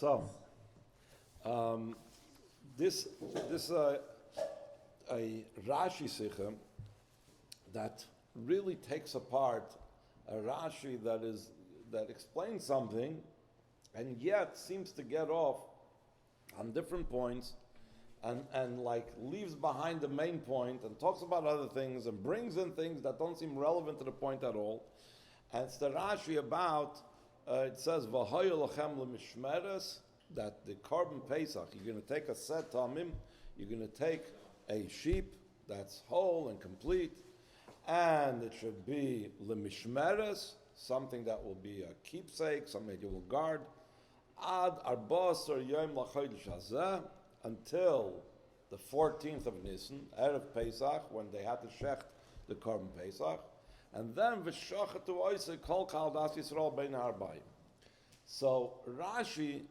So, this a Rashi Sikha that really takes apart a Rashi that explains something, and yet seems to get off on different points, and like leaves behind the main point and talks about other things and brings in things that don't seem relevant to the point at all. And it's the Rashi about it says V'hoya lachem lemishmeres, that the carbon Pesach, you're going to take a set tamim, you're going to take a sheep that's whole and complete, and it should be lemishmeres, something that will be a keepsake, something that you will guard, ad arba'asar yom lachodesh hazeh, until the 14th of Nisan, Erev Pesach, when they had to shecht the carbon Pesach, and then v'shachatu oisei kol kal das Yisrael bein ha'arbayim. So Rashi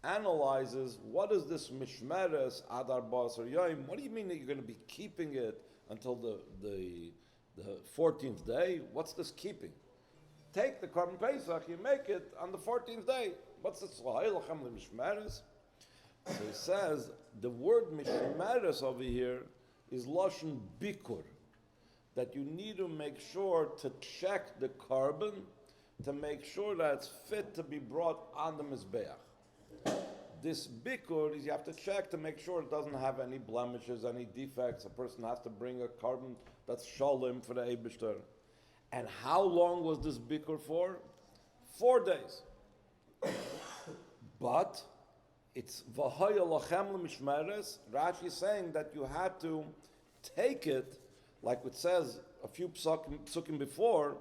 analyzes, what is this mishmeres ad arba'asar yom? What do you mean that you're going to be keeping it until the 14th day? What's this keeping? Take the carbon Pesach, you make it on the 14th day. What's this? Mishmeres? So he says the word mishmeres over here is lashon bikur, that you need to make sure to check the carbon to make sure that it's fit to be brought on the mizbeach. This bikur is you have to check to make sure it doesn't have any blemishes, any defects. A person has to bring a carbon that's shalom for the Eibishter. And how long was this bikur for? 4 days. But it's v'hoya lachem lemishmeres. Rashi is saying that you had to take it, like it says a few psukim before,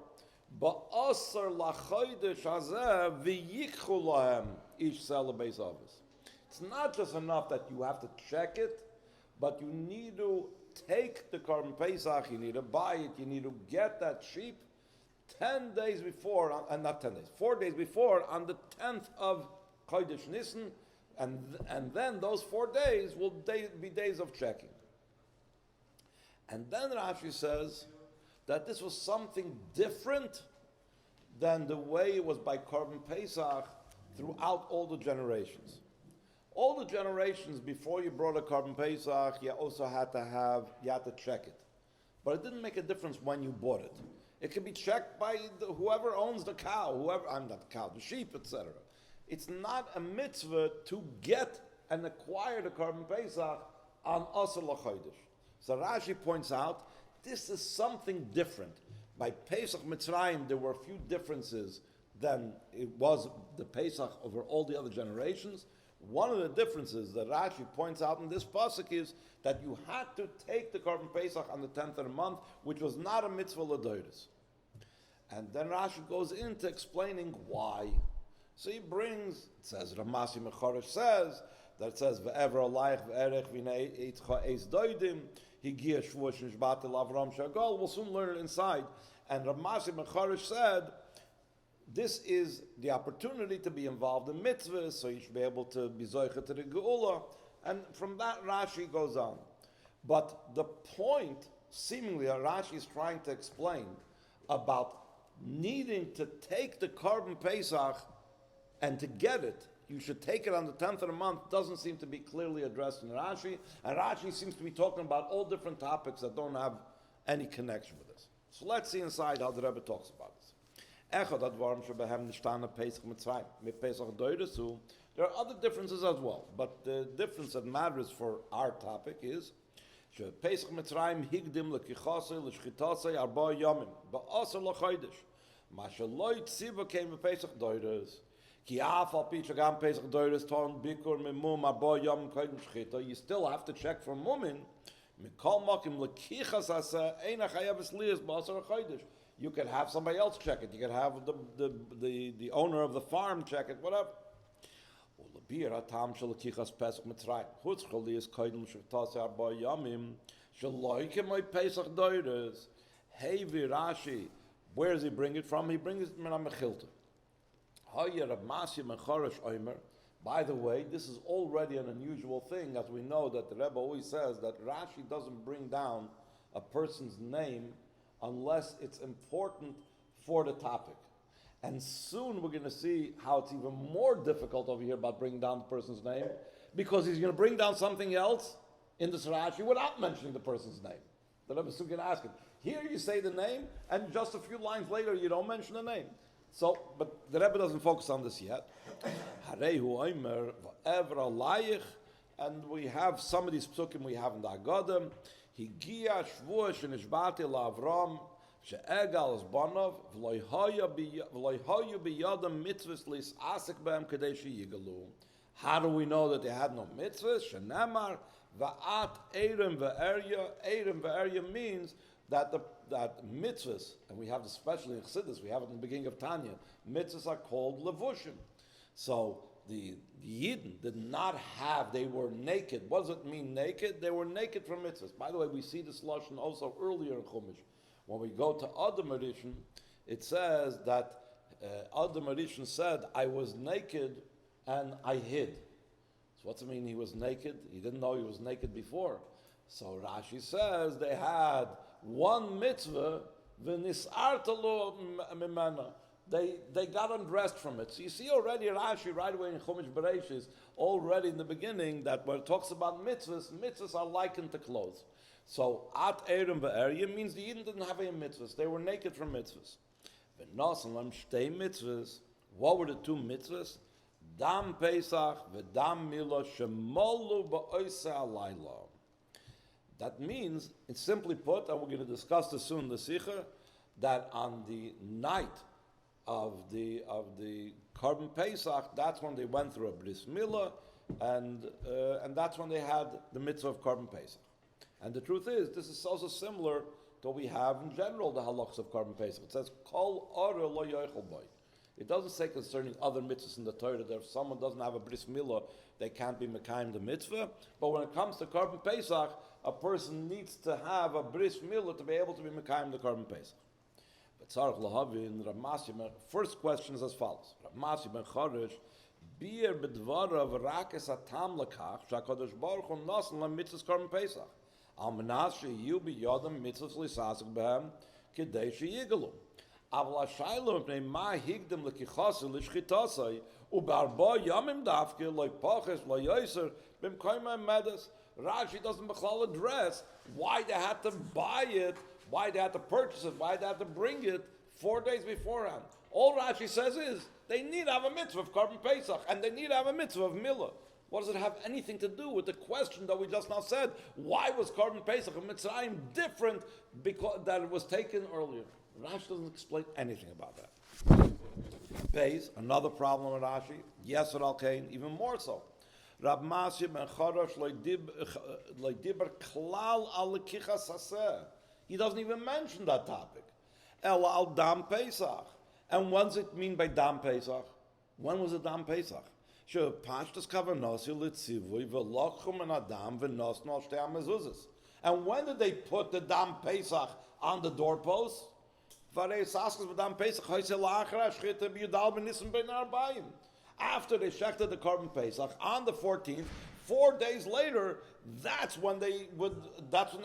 ba'asar lachodesh hazeh v'yikchu lahem ish sela beis avos. It's not just enough that you have to check it, but you need to take the carbon Pesach, you need to buy it, you need to get that sheep 10 days before, and not 10 days, 4 days before, on the 10th of Chodesh Nisan, and then those 4 days will be days of checking. And then Rashi says that this was something different than the way it was by carbon Pesach throughout all the generations. All the generations before you brought a carbon Pesach, you also had to check it. But it didn't make a difference when you bought it. It can be checked by whoever owns the cow, I'm not the cow, the sheep, etc. It's not a mitzvah to get and acquire the carbon Pesach on Asar L'Chodesh. So Rashi points out, this is something different. By Pesach Mirtzrayim, there were a few differences than it was the Pesach over all the other generations. One of the differences that Rashi points out in this pasuk is that you had to take the carbon Pesach on the 10th of the month, which was not a mitzvah l'doros. And then Rashi goes into explaining why. So he brings, it says, Ramasi Mechoresh says, that it says, Ve'ever alayich ve'erech v'nei eitcha eis doidim, higia shvush nishbat el Avram shagol. We'll soon learn it inside. And Ramasi Mechoresh said, this is the opportunity to be involved in mitzvahs, so you should be able to be zoicha to the geula. And from that, Rashi goes on. But the point, seemingly, Rashi is trying to explain about needing to take the carbon Pesach and to get it, you should take it on the 10th of the month, doesn't seem to be clearly addressed in Rashi. And Rashi seems to be talking about all different topics that don't have any connection with this. So let's see inside how the Rebbe talks about this. There are other differences as well, but the difference that matters for our topic is Pesach Mitzrayim higdim lekichasei l'shchitasei arba yomim ba'asar l'chodesh mashaloi tziva came b'Pesach doiros ki af al pi shagam Pesach doiros ton bikur mimum arba yomim kodim shchita. You still have to check for mumin mikol makim lekichas asa einach hayavas lias ba'asar l'chodesh. You can have somebody else check it. You can have the owner of the farm check it, whatever. Hey Rashi, where does he bring it from? He brings it from Mechilta. By the way, this is already an unusual thing, as we know that the Rebbe always says that Rashi doesn't bring down a person's name unless it's important for the topic. And soon we're going to see how it's even more difficult over here about bringing down the person's name, because he's going to bring down something else in this Rashi without mentioning the person's name. The Rebbe is soon going to ask him. Here you say the name, and just a few lines later you don't mention the name. So, but the Rebbe doesn't focus on this yet. And we have some of these psukim we have in the Agadim. Higia shvuah shenishbati la'Avram she'egal es banov v'lo hayu biyadam mitzvahs lis'asik b'hem kadei sheyigalu. How do we know that they had no mitzvahs? Shenemar va'at erim ve'erya. Erim ve'erya means that that mitzvahs, and we have this especially in Chassidus, we have it in the beginning of Tanya, mitzvahs are called levushim. So the Yidden did not have, they were naked. What does it mean naked? They were naked from mitzvahs. By the way, we see this lashon also earlier in Chumash. When we go to Adam Rishon, it says that Adam Rishon said, I was naked and I hid. So what's it mean he was naked? He didn't know he was naked before. So Rashi says they had one mitzvah, v'nis'artalu mimena. They got undressed from it. So you see already Rashi right away in Chumash Bereshis, already in the beginning, that when it talks about mitzvahs, mitzvahs are likened to clothes. So at erim ve'erya means the Yidden didn't have any mitzvahs. They were naked from mitzvahs. V'nosan lam shtei mitzvahs. What were the two mitzvahs? Dam Pesach v'dam Milah shemolu ba'oiseh alayla. That means, it's simply put, and we're going to discuss this soon in the Sikha, that on the night of the Korban Pesach, that's when they went through a bris milah, and that's when they had the mitzvah of Korban Pesach. And the truth is, this is also similar to what we have in general, the halachas of Korban Pesach. It says, Kol ora lo yochel boy. It doesn't say concerning other mitzvahs in the Torah that if someone doesn't have a bris milah, they can't be mekayim the mitzvah. But when it comes to Korban Pesach, a person needs to have a bris milah to be able to be mekayim the Korban Pesach. First question is as follows. Ramasi ben Choresh, Bir bedvarav rakes atam lekach, shakadosh baruch hu nasan lamitzvos Korban Pesach. Al menas sheyu biyadam mitzvos lisasik behem, kedei sheyigalu. Aval hashaylo mipnei ma higdem lekichase lishchitasai, ubarba yamim dafke, loy paches, loy yoser, b'mkoyma medes. Rashi doesn't bechlal address why they had to buy it, why they had to purchase it, why they had to bring it 4 days beforehand. All Rashi says is, they need to have a mitzvah of Korban Pesach, and they need to have a mitzvah of Milah. What does it have anything to do with the question that we just now said? Why was Korban Pesach in Mirtzrayim different because that it was taken earlier? Rashi doesn't explain anything about that. Beis, another problem with Rashi, yes or al-kain, even more so. Rab Masya ben Choresh lo diber klal al lekichas haseh. He doesn't even mention that topic. El al Dam Pesach. And what does it mean by Dam Pesach? When was it Dam Pesach? Sure, Pashtas Kavanosi Litzivui Velochum and Adam Venosno al Shtei HaMezuzos. And when did they put the Dam Pesach on the doorpost? After they shechted the Korban Pesach on the 14th, 4 days later, that's when they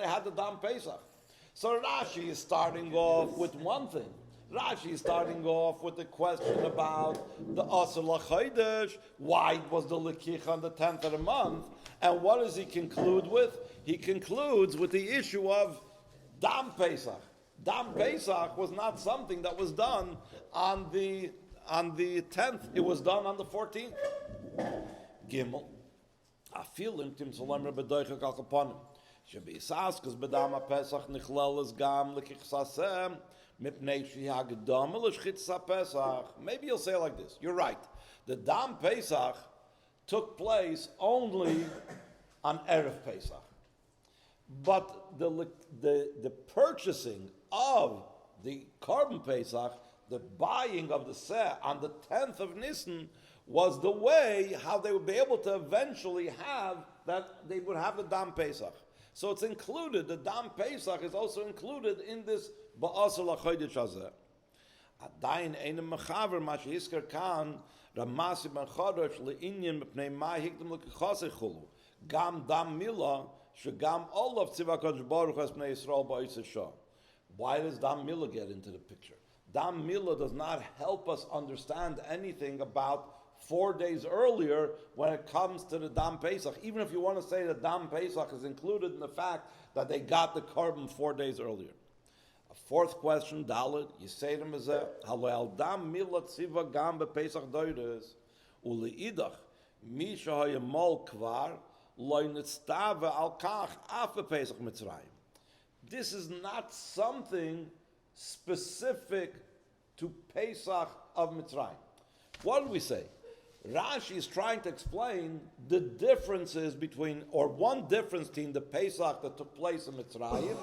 had the Dam Pesach. So Rashi is starting off with one thing. Rashi is starting off with the question about the Asur LaChodesh, why was the Lekicha on the 10th of the month, and what does he conclude with? He concludes with the issue of Dam Pesach. Dam Pesach was not something that was done on the 10th, it was done on the 14th. Gimel. Afilim tim solam rebedoichak al kaponim. Shebisaskas bedam Pesach nichlel gam lekichsasem mipnei shehagdam l'shchitz Pesach. Maybe you'll say it like this. You're right. The Dam Pesach took place only on Erev Pesach, but the purchasing of the Korban Pesach, the buying of the seh on the 10th of Nisan, was the way how they would be able to eventually have that, they would have the Dam Pesach. So it's included, the Dam Pesach is also included in this Ba'asar LaChodesh Hazeh. Adayin einem mechaver ma shehizkar kan Ramasi ben Choresh le'inyan mepnei ma hikdem lekichasei chulu gam Dam Milah shegam olav tzivah HaKadosh Baruch Hu es bnei Yisrael ba'otzei shah. Why does Dam Milah get into the picture? Dam Milah does not help us understand anything about 4 days earlier when it comes to the Dam Pesach. Even if you want to say that Dam Pesach is included in the fact that they got the carbon 4 days earlier. A fourth question, Dalit, Yisayim Mizeh, Halal Dam Milah Tziva Gam Pesach Doides, Uliidach, Misha Hayamol Kvar, Loy Nitztave Al Kach Af Pesach Mitzrayim. This is not something specific to Pesach of Mitzrayim. What do we say? Rashi is trying to explain the differences between, or one difference between the Pesach that took place in Mitzrayim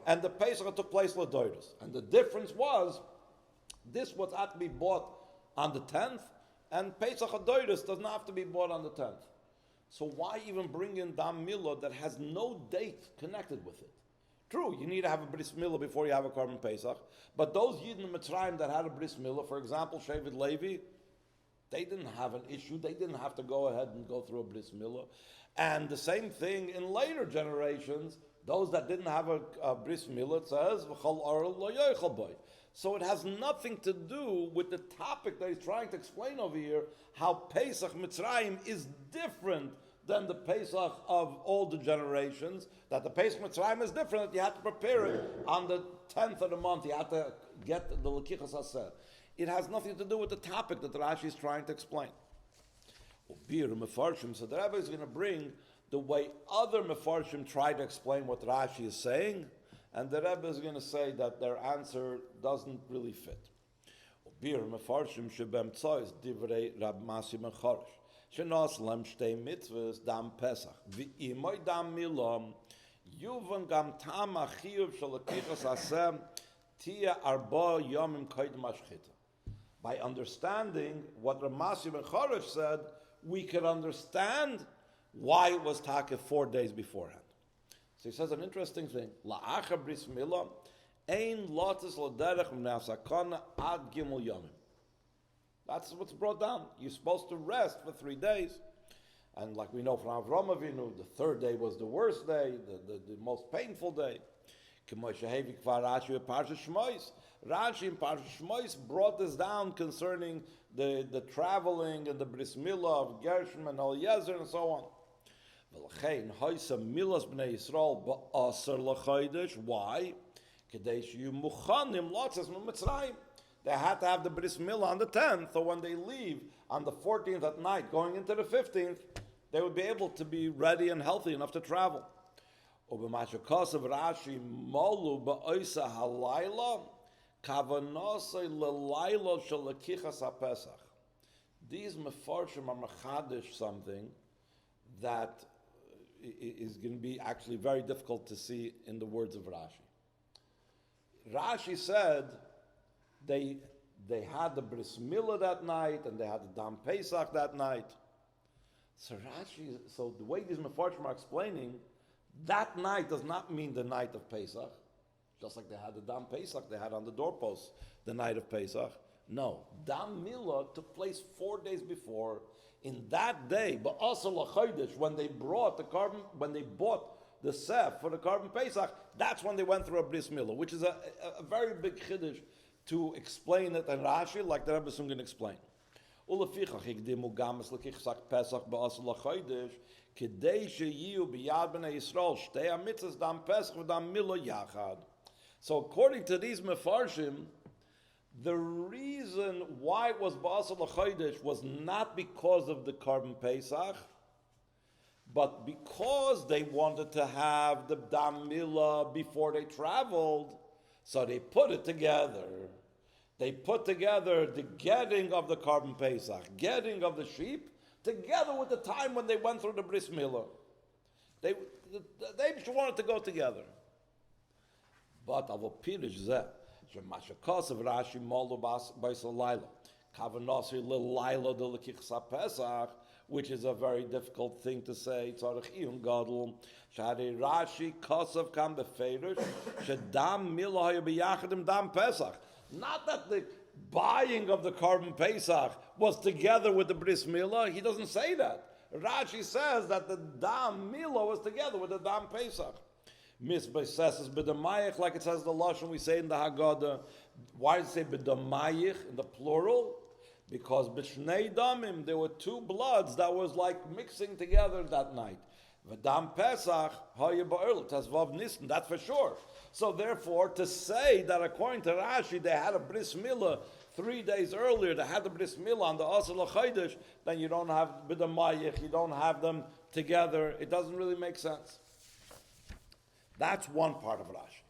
and the Pesach that took place in Ladoides. And the difference was, this was had to be bought on the 10th, and Pesach Ladoides does not have to be bought on the 10th. So why even bring in Dam Milah that has no date connected with it? True, you need to have a bris milah before you have a carbon Pesach, but those Yidden in Mitzrayim that had a bris milah, for example, Shevet Levi, they didn't have an issue. They didn't have to go ahead and go through a bris milah. And the same thing in later generations, those that didn't have a bris milah, it says, V'chol arel lo yochel boy. So it has nothing to do with the topic that he's trying to explain over here, how Pesach Mitzrayim is different than the Pesach of all the generations, that the Pesach Mitzrayim is different, that you had to prepare it on the 10th of the month, you had to get the Lekichas Haseh. It has nothing to do with the topic that Rashi is trying to explain. So the Rebbe is going to bring the way other Mefarshim try to explain what Rashi is saying, and the Rebbe is going to say that their answer doesn't really fit. Mefarshim shebemtzois divrei Rab Masi ben Chorosh. Shenos lem shtei mitzvos dam Pesach. V'imoy dam milom yuvan gam tam achiyuv shel lekichas hasem tia arba yomim koydem hashchita. By understanding what Rab Masi ben Chorosh said, we could understand why it was taka 4 days beforehand. So he says an interesting thing. La'achar bris milah ein lotus l'derech m'nasakana ad gimel yomim. That's what's brought down. You're supposed to rest for 3 days. And like we know from Avram Avinu, the third day was the worst day, the most painful day. Rashi in Parsha Shmois brought this down concerning the traveling and the bris milah of Gershom and Eliezer and so on. Why? They had to have the bris milah on the 10th, so when they leave on the 14th at night, going into the 15th, they would be able to be ready and healthy enough to travel. Rashi molu ba'oisa halayla kavanasei lelayla shalakichas haPesach. These mefarshim are machadish something that is going to be actually very difficult to see in the words of Rashi. Rashi said they had the bris milah that night and they had the dam Pesach that night. So the way these mefarshim are explaining, that night does not mean the night of Pesach, just like they had the dam Pesach they had on the doorposts the night of Pesach. No, dam milah took place 4 days before. In that day, but also l'chodesh, when they brought the carbon, when they bought the sef for the carbon Pesach, that's when they went through a bris milah, which is a very big chiddush to explain it in Rashi, like the Rebbe is going to explain. Ulefichach hikdimu gamas lekichas Pesach ba'asel l'chodesh kedei sheyiu b'yad b'nei Yisrael shtei hamitzvos dam Pesach v'dam milah yachad. So according to these mefarshim, the reason why it was ba'asel l'chodesh was not because of the carbon Pesach, but because they wanted to have the dam milah before they traveled, so they put it together. They put together the getting of the carbon Pesach, getting of the sheep, together with the time when they went through the bris milah. They wanted to go together. But avol pirish zeh, shemashakos of Rashi molu b'asel layla, kavanasi l'layla de l'kichas haPesach, which is a very difficult thing to say. Tzarich iyun gadol. Shari Rashi kosav kam beferish shedam milah hayu biyachadim dam Pesach. Not that the buying of the carbon Pesach was together with the bris milah. He doesn't say that. Rashi says that the dam milah was together with the dam Pesach. Misbeises b'damayich, like it says the Lashon we say in the Haggadah. Why does it say b'damayich in the plural? Because b'shnei damim, there were two bloods that was like mixing together that night. V'dam Pesach, ha'ya ba'erl, tasvav nisn, that's for sure. So therefore, to say that according to Rashi, they had a bris milah 3 days earlier, they had the bris milah on the Asr l'chaydish, then you don't have b'damayich, you don't have them together. It doesn't really make sense. That's one part of Rashi.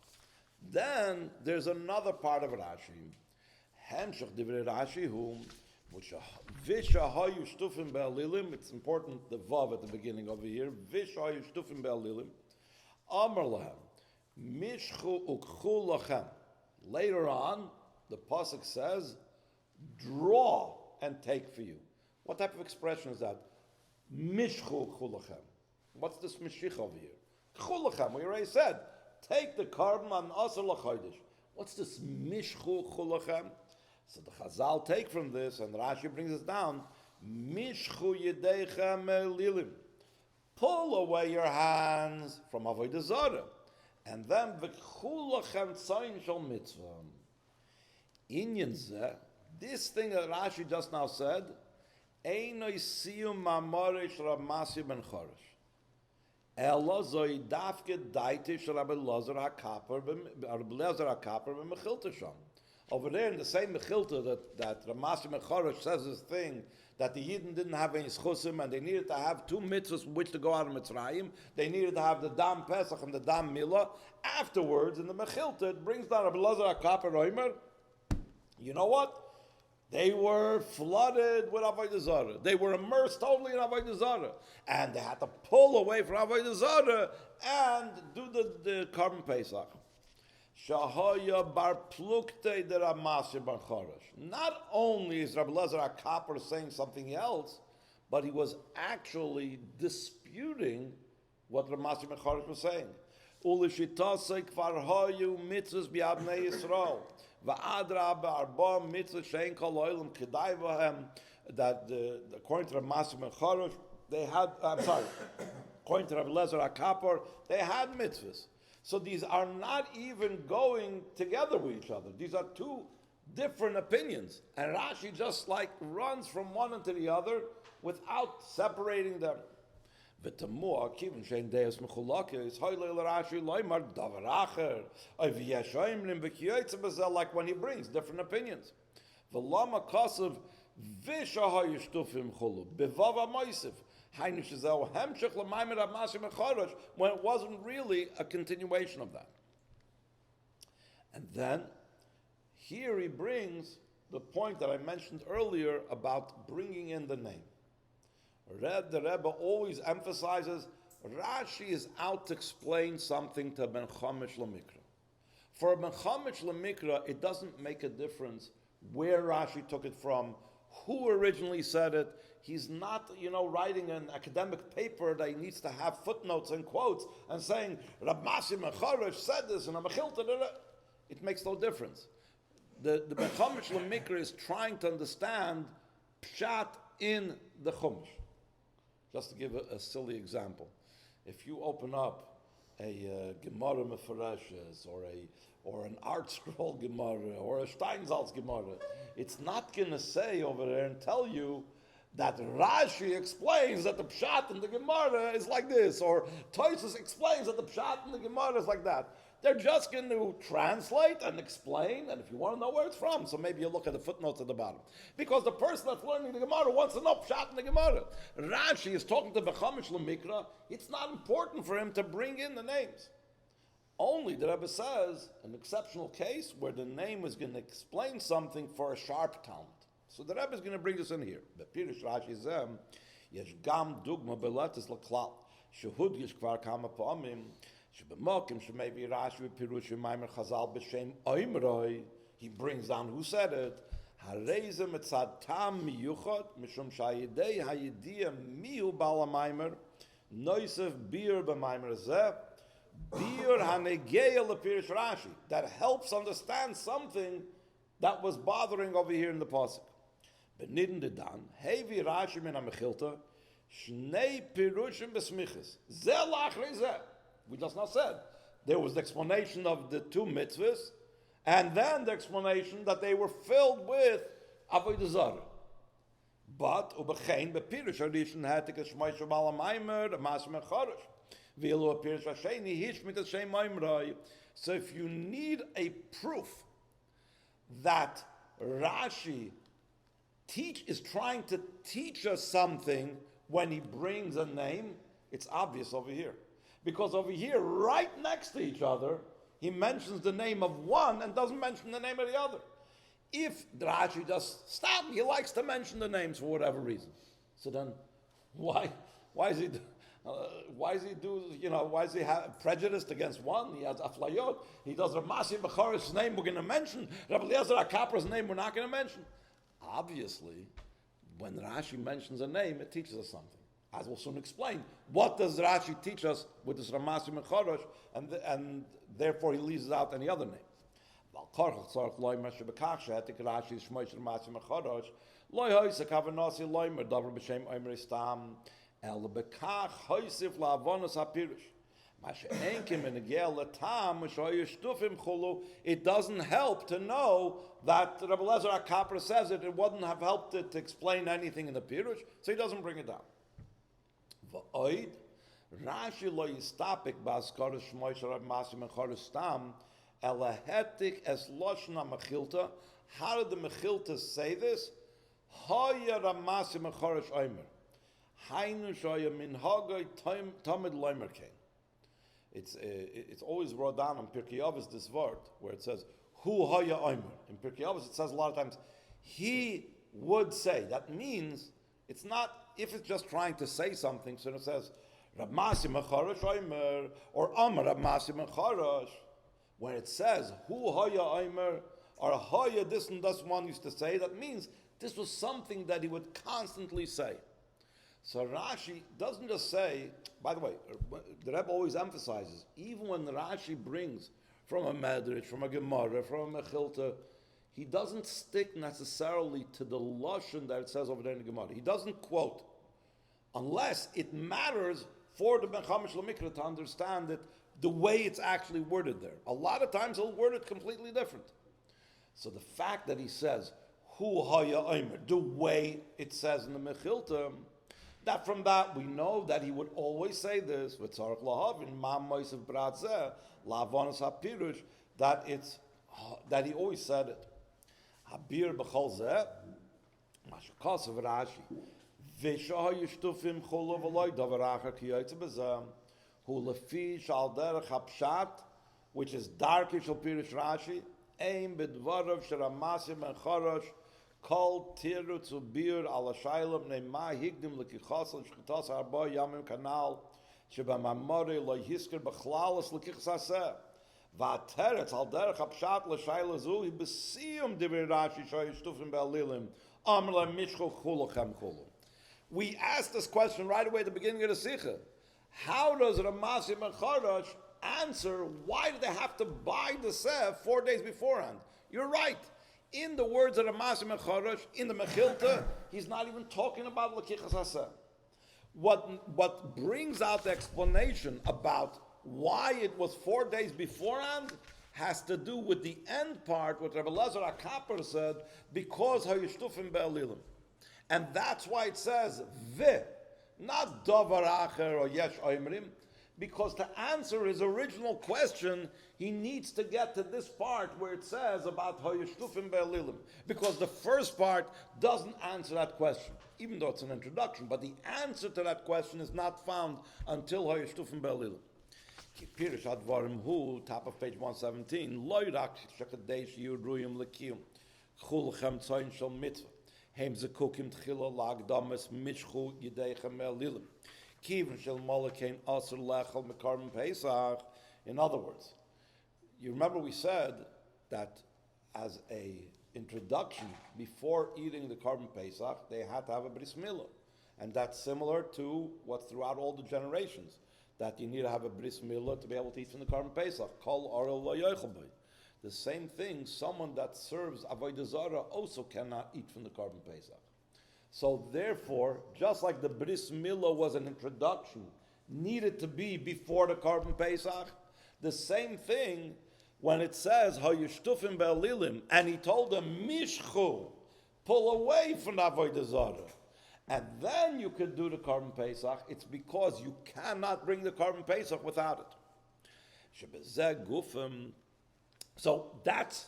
Then there's another part of Rashi. Hemshach divrei Rashi whom visha hayu shtufim be'alilim. It's important, the vav at the beginning over here. Visha hayu shtufim be'alilim. Amar lahem mishchu ukchu lachem. Later on, the pasuk says, draw and take for you. What type of expression is that? Mishchu ukchu lachem. What's this mishich over here? Chulachem, we already said, take the carbon on Asr l'chaydish. What's this mishchu chulachem? So the Chazal take from this, and Rashi brings us down, mishchu yedeichem lilim. Pull away your hands from Avodah Zarah. And then v'chulachem tzayin shel mitzvah. Inyan zeh, this thing that Rashi just now said, einoi siyum ma'amarish Rav Masya ben Choresh. Ella zoi dafke daitish Rabbi Lazar HaKaper b'Mechilta sham. Over there in the same Mechilta that Ramasi Mechoresh says this thing, that the Yidden didn't have any schusim and they needed to have two mitzvahs which to go out of Mirtzrayim. They needed to have the Dam Pesach and the Dam Milah. Afterwards, in the Mechilta, it brings down Rabbi Lazar HaKaper Oimer. You know what? They were flooded with Avodah Zarah. They were immersed totally in Avodah Zarah. And they had to pull away from Avodah Zarah and do the carbon Pesach. Shahaya bar plukte de Ramasya bar Choresh. Not only is Rabbi Lazar HaKaper saying something else, but he was actually disputing what Ramasya bar Choresh was saying. Ulishitase kvar hayu mitzvos b'abnei Yisrael. That according to Rav Masya ben Choresh, they had, according to Rabbi Lezer HaKaper, they had mitzvahs. So these are not even going together with each other. These are two different opinions. And Rashi just like runs from one into the other without separating them. Like when he brings different opinions. When it wasn't really a continuation of that. And then here he brings the point that I mentioned earlier about bringing in the name. The Rebbe always emphasizes Rashi is out to explain something to Ben Chamish Lamikra. For Ben Chamish Lamikra, it doesn't make a difference where Rashi took it from, who originally said it. He's not, writing an academic paper that he needs to have footnotes and quotes and saying, Rav Masya ben Choresh said this and Mechilta. It makes no difference. The Ben Chamish Lamikra is trying to understand Pshat in the Chumash. Just to give a silly example, if you open up a Gemara Mefareshes or an Art Scroll Gemara or a Steinsaltz Gemara, it's not going to say over there and tell you that Rashi explains that the Pshat in the Gemara is like this, or Tosfos explains that the Pshat in the Gemara is like that. They're just going to translate and explain, and if you want to know where it's from, so maybe you look at the footnotes at the bottom. Because the person that's learning the Gemara wants to know Pshat in the Gemara. Rashi is talking to Bechamish Lamikra. It's not important for him to bring in the names. Only the Rebbe says, an exceptional case where the name is going to explain something for a sharp talent. So the Rebbe is going to bring this in here. The Pirush Rashi zem, yesh gam dugma beletis laklal, shehud yesh kvar kama pa'amim, shebemakim shemevi Rashi v'pirush v'maimer chazal b'shem oimroi, he brings down who said it, harezem etzad tam miyuchot, mishum shayidei hayidiyah mihu bala maimer, noisef bir b'maimer zeh, bir hanegeya lepirush Rashi, that helps understand something that was bothering over here in the pasuk. Benidin de dan, hevi Rashi min ha-mechilta, shnei pirushim besmichis. Zeh lachri zeh. We just now said, there was the explanation of the two mitzvahs, and then the explanation that they were filled with Avodah Zarah. But ubechein bepirush harishon hatik shmeish balamaimer masem charash v'ilo pirush hasheni hishmit hashem maimrai. So if you need a proof that Rashi is trying to teach us something when he brings a name, it's obvious over here. Because over here, right next to each other, he mentions the name of one and doesn't mention the name of the other. If Rashi just stop, he likes to mention the names for whatever reason. So then, why is he prejudiced against one? He has aflayot. He does Ramasi B'chorish's name we're going to mention. Rabbi Eliezer HaKapra's name we're not going to mention. Obviously, when Rashi mentions a name, it teaches us something. As we'll soon explain, what does Rashi teach us with this Ramasi B'chorish, and therefore he leaves out any other name. It doesn't help to know that Rabbi Eliezer HaKapra says it. It wouldn't have helped it to explain anything in the Pirush, so he doesn't bring it down. Rashi lo yistapik ba'askaras shmoy shel Rabbi Masim and Choros Stam elahetik es loshna mechilta. How did the mechilta say this? Haya Rabbi Masim and Choros Omer Hainu shoya minhagay tamid loimer kein. It's always brought down on Pirkei Avos this word where it says Hu Haya Omer. In Pirkei Avos it says a lot of times he would say. That means it's not if it's just trying to say something. So it says Rab Masim Charash Omer or Amar Rab Masim Charash. When it says Hu Haya Omer or Haya this and this one used to say, that means this was something that he would constantly say. So Rashi doesn't just say, by the way, the Rebbe always emphasizes, even when Rashi brings from a Medrash, from a Gemara, from a Mechilta, he doesn't stick necessarily to the Lashon that it says over there in the Gemara. He doesn't quote, unless it matters for the Ben Chamish Lamikra to understand it the way it's actually worded there. A lot of times he'll word it completely different. So the fact that he says, Hu Haya Omer, the way it says in the Mechilta, that from that we know that he would always say this, v'tzarech lahavin mam moisav bratzeh la'avonos hapirush, that he always said it. Habir b'chol zeh, mashakasav Rashi, v'shah yishtufim cholo v'loy davar acher ki yotze b'zeh, hu lefi shal derech hapshat, which is darkish al pirush Rashi, ein b'dvarav sheramasim and charash, Kol tiru zu bir ala shaylam ne ma higdim lekichas al shchitas arba yamim kanal sheba mamore lo hisker bechlalas lekichas aseh va'teretz al derech hapshat l'shayla zu hi besiyum divir Rashi shoy shtufim be'alilim amr la mishchol chulochem chulu. We asked this question right away at the beginning of the Sikha. How does Ramasim and Charash answer why do they have to buy the Seh 4 days beforehand? You're right. In the words of Ramasim and Charash, in the Mechilta, he's not even talking about Lakichas Haseh. What brings out the explanation about why it was 4 days beforehand has to do with the end part, what Rabbi Eliezer HaKapar said, because Hayishtufim Be'alilim. And that's why it says, Ve, not Davar Acher or Yesh Oimrim, because to answer his original question, he needs to get to this part where it says about Hayishtufim Be'alilim. Because the first part doesn't answer that question, even though it's an introduction. But the answer to that question is not found until Hayishtufim Be'alilim. Pirish Advarim Hu, top of page 117, Loirak Shakadesh Yuruyim Lekiyum, Chulchem Tzoyin Shal Mitzvah, Heim Zekukim Tchila Lagdamas Mishchu Yidechem Be'alilim. In other words, you remember we said that as a introduction, before eating the Korban Pesach, they had to have a bris milah. And that's similar to what's throughout all the generations, that you need to have a bris milah to be able to eat from the Korban Pesach. Kol orel lo yochel bo. The same thing, someone that serves Avodah Zarah also cannot eat from the Korban Pesach. So therefore, just like the bris milah was an introduction, needed to be before the Korban Pesach, The same thing when it says, Hayushtufim be'alilim, and he told them, Mishchu, pull away from the Avodah Zarah. And then you could do the Korban Pesach. It's because you cannot bring the Korban Pesach without it. So that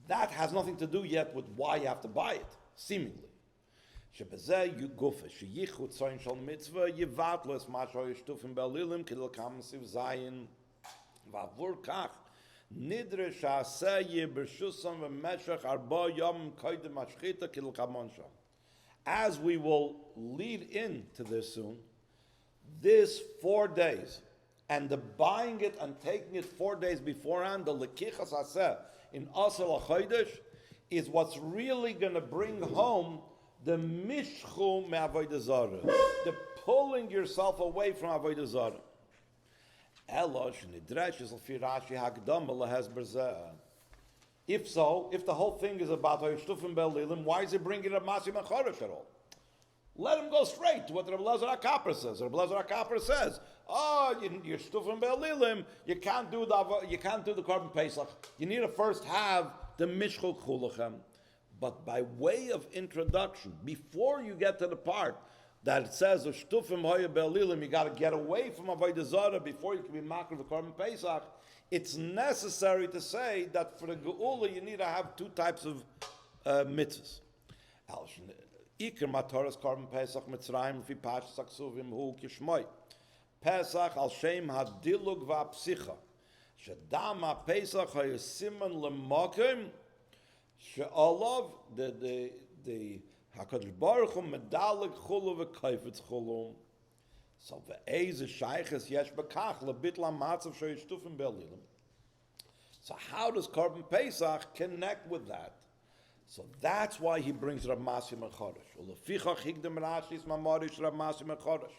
has nothing to do yet with why you have to buy it, seemingly. As we will lead into this soon, this 4 days, and the buying it and taking it 4 days beforehand, the lekichas haseh in Asel HaChodesh, is what's really going to bring home the mishchu me'avodah zarah, the pulling yourself away from avodah zarah. If so, if the whole thing is about Hayushtufim be'alilim, why is he bringing up Masim and Chodesh at all? Let him go straight to what Rabbi Elazar HaKapar says. Rabbi Elazar HaKapar says, you're Shtufim be'alilim, you can't do the Korban Pesach. You need to first have the Mishchul Chulachem. But by way of introduction, before you get to the part that it says, Shtufim hoya be'alilim, you got to get away from Avodah Zarah before you can be makar the Korban Pesach, it's necessary to say that for the Geula you need to have two types of mitzvahs. Iker Mataras Korban Pesach Mirtzrayim fi Pashas Aksuvim hu kishmoi. Pesach al Shem hadilug va'psicha. Shedam ha-Pesach ha-yisiman l'makim she'olav the HaKadosh Baruch Hu medalig chulu v'kaifetz chulu. So ve'ez shayches yesh bekach lebitl ha-matzav she'yishtufim be'alilim. So how does Korban Pesach connect with that? So that's why he brings Rav Masim and Chodesh. Ulefichach higdem Rashi's mamarish Rav Masim and Chodesh.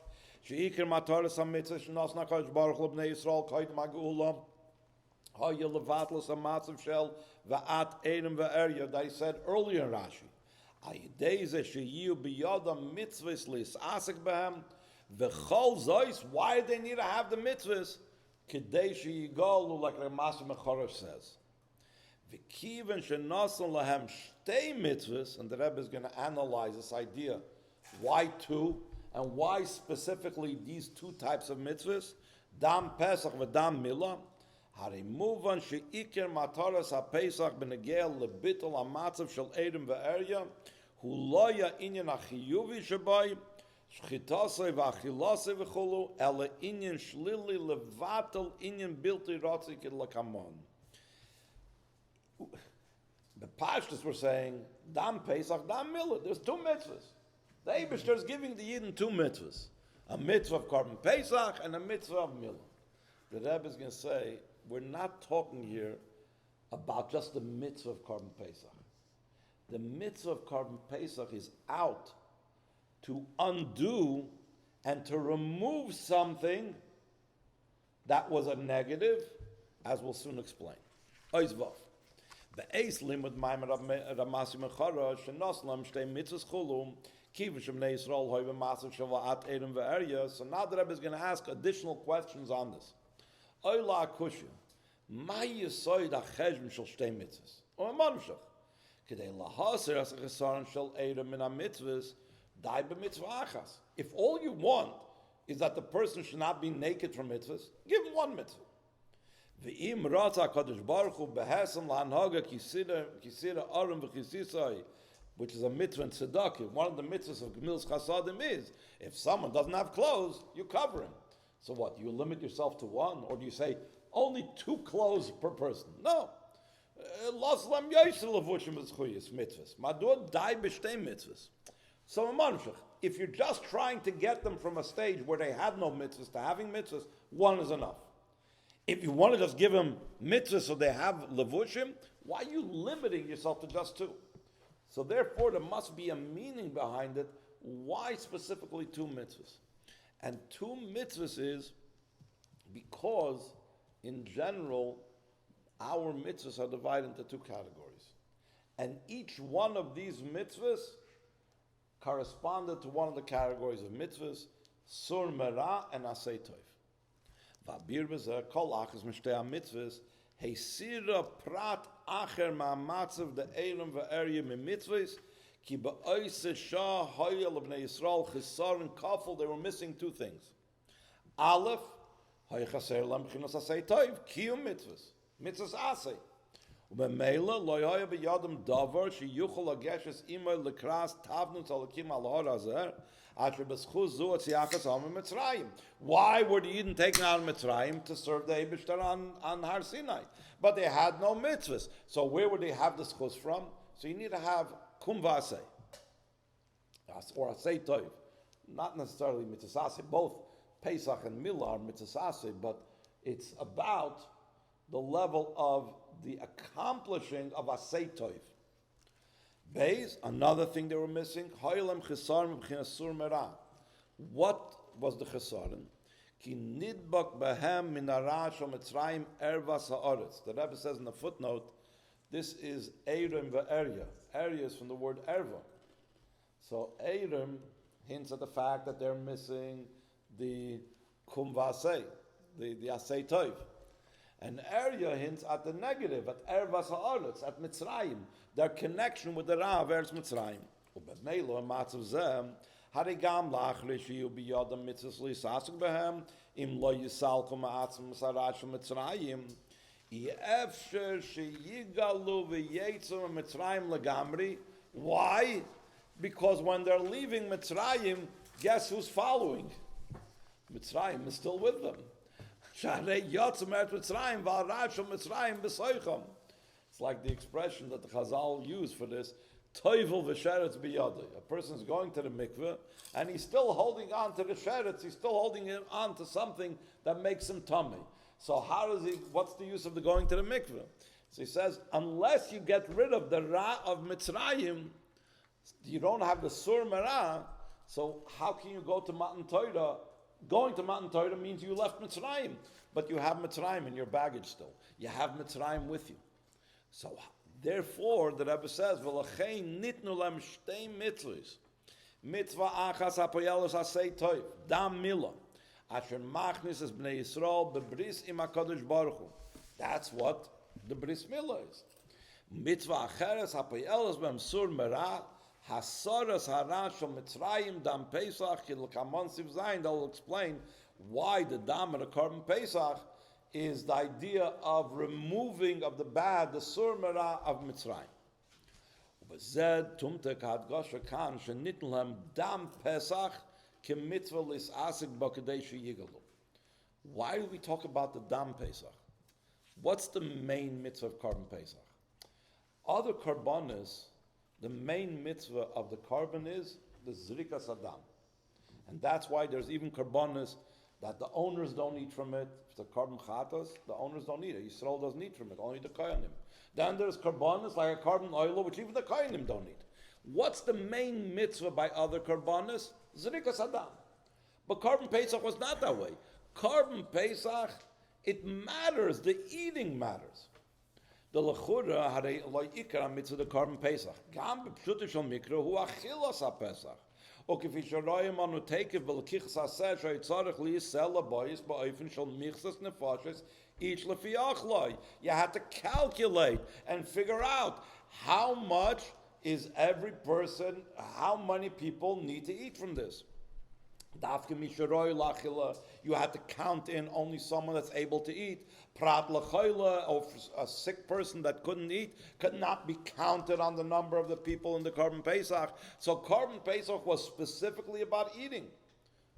Sheikir mataris ha-mitzvah shenos na-Kadosh Baruch Hu b'nei Yisrael koydem ha-geula. Ha'ya levatlos ha-matzav shel va'at erim va'erya that he said earlier in Rashi. Ayidei ze sheyiu b'yodam mitzvahs lis'asek behem v'chol zois. Why do they need to have the mitzvahs? Kedei sheyigalu, like Rav Masim and Chodesh says. V'kiven shenasan lahem shtei mitzvahs, and the Rebbe is going to analyze this idea. Why two? And why specifically these two types of mitzvahs? Dam Pesach v'dam Milah. Harimuvan she'ikir mataras ha-Pesach b'negel lebitol ha-matzav shel erim v'erya hu lo ya'inyan ha-chiyuvi shabai shchitasei v'achilasei v'chulu ele inyan shlili levatel inyan bilti ratzi k'lakamon. The Pashtus were saying, Dam Pesach, Dam Milah. There's two mitzvahs. The Eibishter is giving the Yidden two mitzvahs. A mitzvah of Korban Pesach and a mitzvah of Milah. The Rebbe is going to say, we're not talking here about just the mitzvah of Korban Pesach. The mitzvah of Korban Pesach is out to undo and to remove something that was a negative, as we'll soon explain. Oizvav. Be'ez limud maimer Rav Masim and Chodesh shenoslam shtei mitzvahs chulum kivish b'nei Yisrael hoy b'matzav shel va'at erim v'erya. So now the Rebbe is going to ask additional questions on this. Oyla akushya, ma yisoid ha'cheshbon shel shtei mitzvahs? Or a manushach kedei lahaser as a chesaron shel erim min ha'mitzvahs dai b'mitzvah achas. If all you want is that the person should not be naked from mitzvahs, give him one mitzvah. V'im ratza HaKadosh Baruch Hu behesam la'anhaga kisira arum v'chisisai, which is a mitzvah in tzedakah. One of the mitzvahs of Gemilas Chasadim is, if someone doesn't have clothes, you cover him. So what, do you limit yourself to one? Or do you say, only 2 clothes per person? No. Los lam yoyshel levushim b'zchuyis mitzvahs. Madur dai b'shtei mitzvahs. So a manushach, if you're just trying to get them from a stage where they have no mitzvahs to having mitzvahs, one is enough. If you want to just give them mitzvahs so they have levushim, why are you limiting yourself to just 2? So therefore, there must be a meaning behind it. Why specifically 2 mitzvahs? And 2 mitzvahs is because, in general, our mitzvahs are divided into 2 categories. And each one of these mitzvahs corresponded to one of the categories of mitzvahs, sur merah and asay toif. V'abir b'zeh kol achas m'shtei ha-mitzvahs heisira prat acher ma'amatzav de'elim ve'eryim mitzvahs ki ba'oise shah hoyel of Bnei Yisrael chisar and kafel. They were missing two things. Aleph, hayachaser lam b'chinas asay toiv, kiyum mitzvahs asay. U'b'meila lo yoya b'yadam davar sheyuchol ageshes imay lekras tavnut alakim al har hazeh asher b'schuz zu atziachas am Mitzrayim. Why were the Yidden taken out of Mitzrayim? To serve the Eibishter on Har Sinai. But they had no mitzvahs. So where would they have the schuz from? So you need to have kum v'aseh, or asay toiv. Not necessarily mitzvahs asay. Both Pesach and Milah are mitzvahs asay, but it's about the level of the accomplishing of asay toiv. Beis, another thing they were missing, hoylem chesarim b'chinas sur merah. What was the chesarim? Ki nidbak behem min hara shel Mitzrayim ervas haaretz. The Rebbe says in the footnote, this is Eirim ve'erya. Erya is from the word erva. So Eirim hints at the fact that they're missing the kum v'aseh, the asay toiv. And Erya hints at the negative, at ervas haaretz, at Mitzrayim, their connection with the Ra of Mitzrayim. Ubemelo matzav zeh harigam lachre shiyu biyadam mitzvos lisasuk behem im lo yisalku ma'atzim sarash Mitzrayim yefsher sheyigalu v'yetzum Mitzrayim legamri. Why? Because when they're leaving Mitzrayim, guess who's following? Mitzrayim is still with them. It's like the expression that the Chazal use for this, toivel v'sheretz biyadei. A person's going to the mikveh, and he's still holding on to the sheretz, he's still holding on to something that makes him tummy. So what's the use of the going to the mikveh? So he says, unless you get rid of the Ra of Mitzrayim, you don't have the Sur Merah, so how can you go to Matan Torah? Going to Matan Torah means you left Mitzrayim, but you have Mitzrayim in your baggage still. You have Mitzrayim with you. So therefore, the Rebbe says, "V'lachein nitnu lem shtei mitzvos, mitzvah achas hapoyelos asay toiv, dam milah, asher machnis es bnei Yisrael bebris im HaKadosh Baruch Hu." That's what the bris milah is. Mitzvah acheres hapoyelos bem sur merah, hasaras hara shel Mitzrayim dam Pesach kilkamon siv zayin. They'll explain why the dam of the carbon Pesach is the idea of removing of the bad, the sur merah of Mitzrayim. Ubezed tumtek hadgasha kan shenitn lehem dam Pesach kemitzvah lisasik b'kadei sheyigalu. Why do we talk about the dam Pesach? What's the main mitzvah of carbon Pesach? Other karbanis, the main mitzvah of the carbon is the zrikas adam, and that's why there's even karbanis that the owners don't eat from it. If the carbon chatas, the owners don't eat it. Yisrael doesn't eat from it, only the koyanim. Then there's karbanis like a carbon oil, which even the koyanim don't eat. What's the main mitzvah by other karbanis? Zrikas adam. But carbon Pesach was not that way. Carbon Pesach, it matters. The eating matters. The lechura harei lo ikar mitzvah the carbon Pesach. Gam b'pshuta shel mikra hu achilas ha-Pesach. וכפי שרואים אנו תקף ולקיחס עשה שצריך להיסל לבויס באופן של מכסס נפשות each לפי אכלוי. You have to calculate and figure out how much is every person, how many people need to eat from this. You have to count in only someone that's able to eat. Prat l'chayla, or a sick person that couldn't eat, could not be counted on the number of the people in the carbon Pesach. So carbon Pesach was specifically about eating.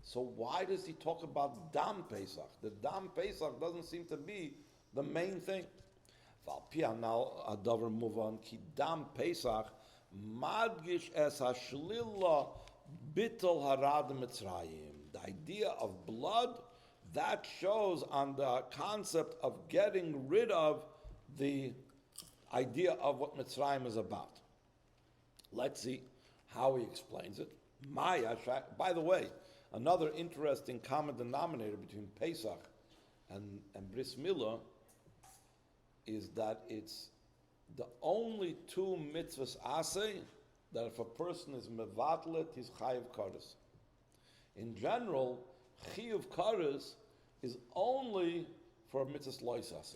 So why does he talk about dam Pesach? The dam Pesach doesn't seem to be the main thing. Now Adavar move on. Ki dam Pesach madgish es hashlila bittul harad Mitzrayim. The idea of blood, that shows on the concept of getting rid of the idea of what Mitzrayim is about. Let's see how he explains it. By the way, another interesting common denominator between Pesach and Bris Milah is that it's the only two mitzvahs aseh that if a person is mevatlet, he's chayiv kares. In general, chiyuv kares is only for mitzvahs lois aseh.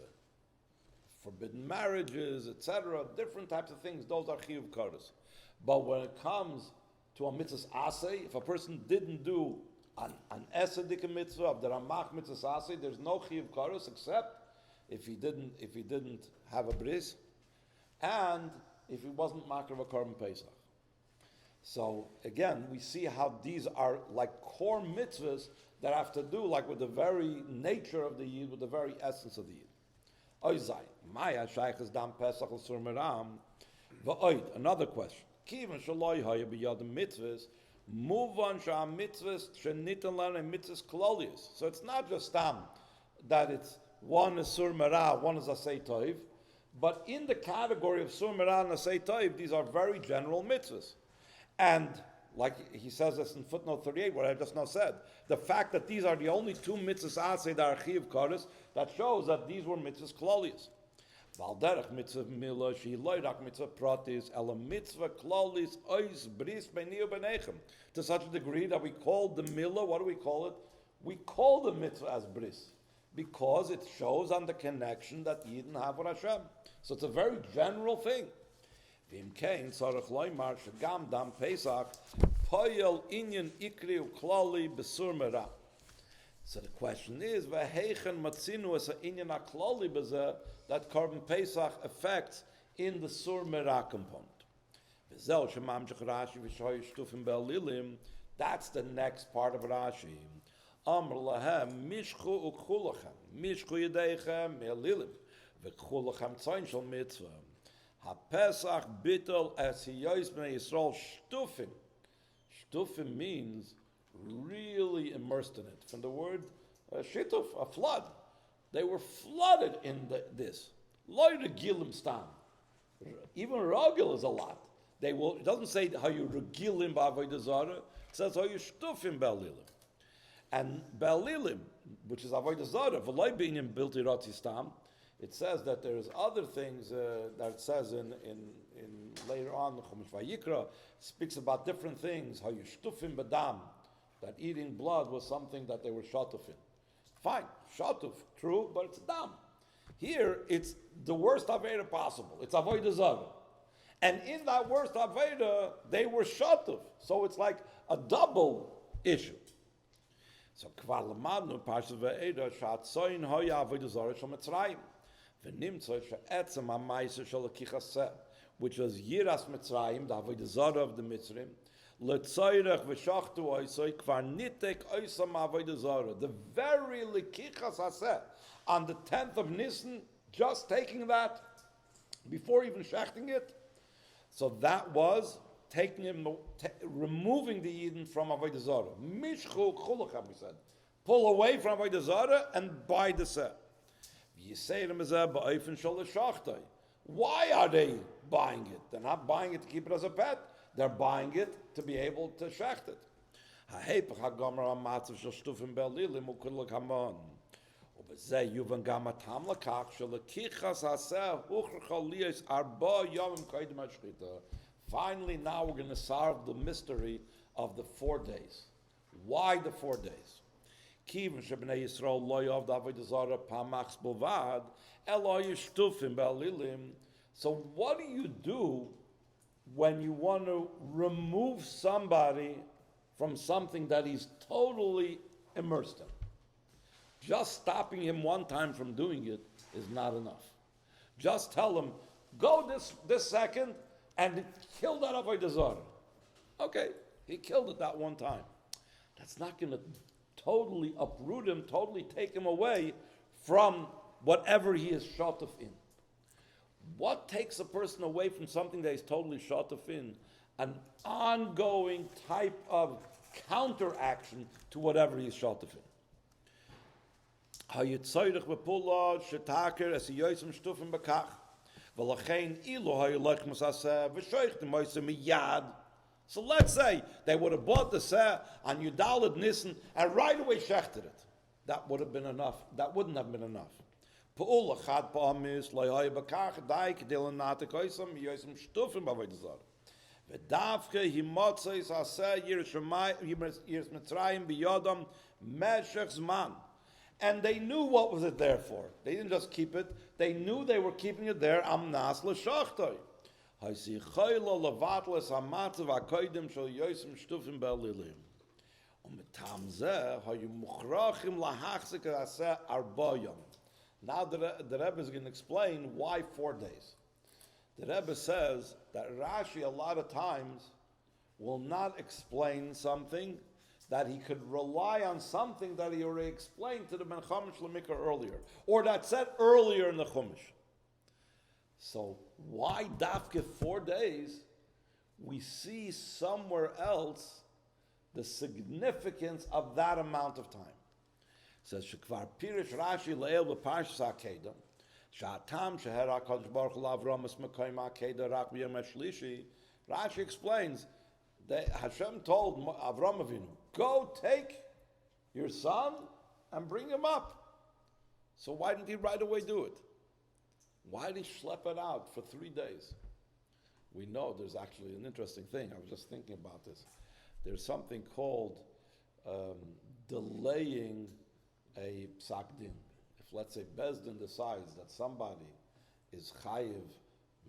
Forbidden marriages, etc., different types of things, those are chiyuv kares. But when it comes to a mitzvahs aseh, if a person didn't do an esedik mitzvah of the ramach mitzvahs aseh, there's no chiyuv kares except if he didn't have a bris, and if he wasn't makar of a korban pesach. So again, we see how these are like core mitzvahs that have to do like with the very nature of the yid, with the very essence of the yid. Oizai, Maya shayches dam pesach l'sur meram. V'oid, another question. Kivan shaloi haya b'yadam mitzvahs, move on shah mitzvahs shenitan lana mitzvahs klolius. So it's not just tam that it's one is sur merah, one is asay toiv, but in the category of sur merah and asay toiv, these are very general mitzvahs. And like he says this in footnote 38, what I just now said, the fact that these are the only two mitzvahs asay that are chiyuv kares, that shows that these were mitzvahs klolius. Valderech mitzvah milah she loirak mitzvah pratis ela mitzvah klolis ois bris beini ubenechem, to such a degree that we call the milah, what do we call it? We call the mitzvah as bris, because it shows on the connection that Yidden have with Hashem. So it's a very general thing. V'im kein tzarech loymar shegam dam Pesach poyel inyan ikri uklali besur merah. So the question is, v'heichen matzinu es inyan aklali bezeh that korban Pesach affects in the sur merah component. V'zel shemamshech Rashi v'shoy shtufim be'lilim. That's the next part of Rashi. Amr lahem mishchu u'kchulachem mishchu yedeichem me'lilim v'kchulachem tzayin shel mitzvah ha-pesach bittel as hiyois b'nei Yisrael shtufim. Shtufim means really immersed in it. From the word shituf, a flood. They were flooded in this. Lo regilim stam. Even ragil is a lot. They will. It doesn't say how you regilim b'avodah zarah. It says how you shtufim be'lilim. And Be'alilim, which is Avodah Zarah, v'loi b'inyan bilti ratzi stam, it says that there's other things that it says in later on, the Chumash Vayikra speaks about different things, how you shtufim b'dam, that eating blood was something that they were shatuf in. Fine, shatuf, true, but it's dam. Here, it's the worst Aveda possible. It's Avodah Zarah. And in that worst Aveda, they were shatuf. So it's like a double issue. So kvar lamadnu parshat ve'eda shatzoin hoya avodah zarah shel Mitzrayim v'nimtzoy she'etzem ha'maisa shel hakichaseh, which was yiras Mitzrayim, the avodah zarah of the Mitzrayim, letzoyrech v'shachtu oisoi kvar nitek oisam avodah zarah, the very lekichas haseh on the 10th of Nisan, just taking that before even shechting it. So that was taking him, removing the Yidden from Avodah Zarah. Mishchu chulachem, we said. Pull away from Avodah Zarah and buy the seh. Why are they buying it? They're not buying it to keep it as a pet. They're buying it to be able to shecht it. Finally, now we're going to solve the mystery of the 4 days. Why the 4 days? So what do you do when you want to remove somebody from something that he's totally immersed in? Just stopping him one time from doing it is not enough. Just tell him, go this second, and kill that Avodah Zarah. Okay, he killed it that one time. That's not going to totally uproot him, totally take him away from whatever he is shatuf in. What takes a person away from something that he's totally shatuf in? An ongoing type of counteraction to whatever he's shatuf in. So let's say they would have bought the seh on Yudalad Nissen and right away shechted it. That would have been enough. That wouldn't have been enough. And they knew what was it there for. They didn't just keep it. They knew they were keeping it there. Amnas l'shachtoi. Haisi chayla levatles hamatzav hakoidim shel yosim shtufim be'alilim. U'metam zeh hayu muchrachim lahachzik aseh arba yom. Now the Rebbe is going to explain why 4 days. The Rebbe says that Rashi a lot of times will not explain something that he could rely on something that he already explained to the Ben Chumash Lemikra earlier, or that said earlier in the Chumash. So why dafke 4 days? We see somewhere else the significance of that amount of time. It says Shekvar Pirish Rashi Leil b'Parshas Akedah Sha'atam Sheher HaKadosh Baruch Hu L'Avram Es Mekayim Akedah Rak B'Yom HaShlishi. Rashi explains that Hashem told Avram Avinu, go take your son and bring him up. So why didn't he right away do it? Why did he schlep it out for 3 days? We know there's actually an interesting thing. I was just thinking about this. There's something called delaying a psak din. If, let's say, Bezdin decides that somebody is chayiv